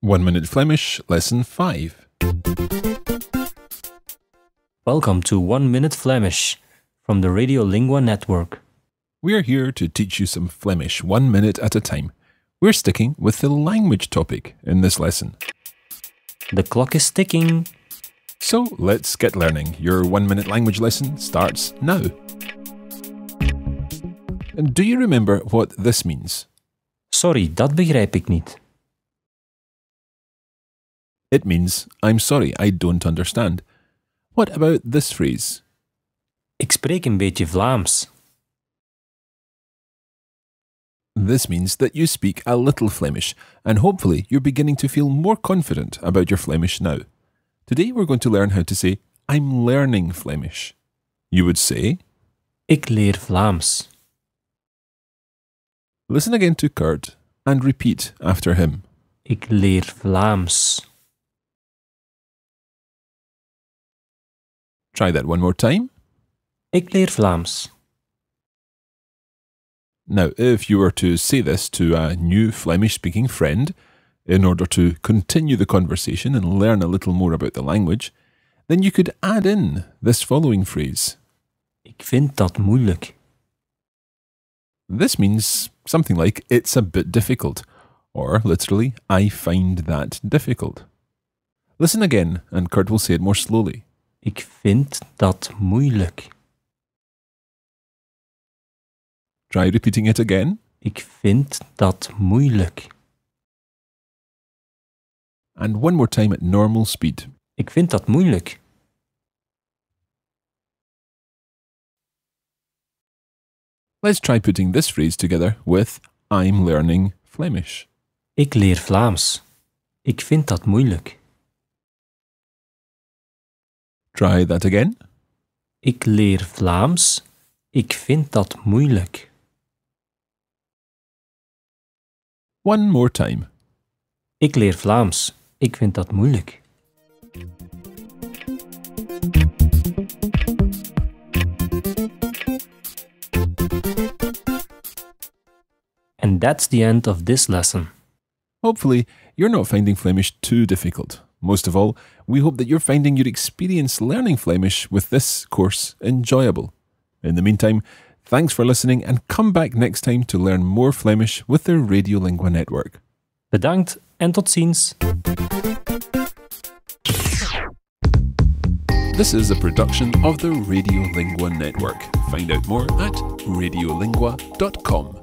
1 Minute Flemish Lesson 5. Welcome to 1 Minute Flemish from the Radiolingua Network. We're here to teach you some Flemish 1 minute at a time. We're sticking with the language topic in this lesson. The clock is ticking. So let's get learning. Your 1 minute language lesson starts now. And do you remember what this means? Sorry, dat begrijp ik niet. It means, I'm sorry, I don't understand. What about this phrase? Ik spreek een beetje Vlaams. This means that you speak a little Flemish, and hopefully you're beginning to feel more confident about your Flemish now. Today we're going to learn how to say, I'm learning Flemish. You would say, Ik leer Vlaams. Listen again to Kurt and repeat after him. Ik leer Vlaams. Try that one more time. Ik leer Vlaams. Now, if you were to say this to a new Flemish-speaking friend, in order to continue the conversation and learn a little more about the language, then you could add in this following phrase. Ik vind dat moeilijk. This means something like, it's a bit difficult, or literally, I find that difficult. Listen again, and Kurt will say it more slowly. Ik vind dat moeilijk. Try repeating it again. Ik vind dat moeilijk. And one more time at normal speed. Ik vind dat moeilijk. Let's try putting this phrase together with I'm learning Flemish. Ik leer Vlaams. Ik vind dat moeilijk. Try that again. Ik leer Vlaams. Ik vind dat moeilijk. One more time. Ik leer Vlaams. Ik vind dat moeilijk. And that's the end of this lesson. Hopefully, you're not finding Flemish too difficult. Most of all, we hope that you're finding your experience learning Flemish with this course enjoyable. In the meantime, thanks for listening and come back next time to learn more Flemish with the Radiolingua Network. Bedankt en tot ziens. This is a production of the Radiolingua Network. Find out more at radiolingua.com.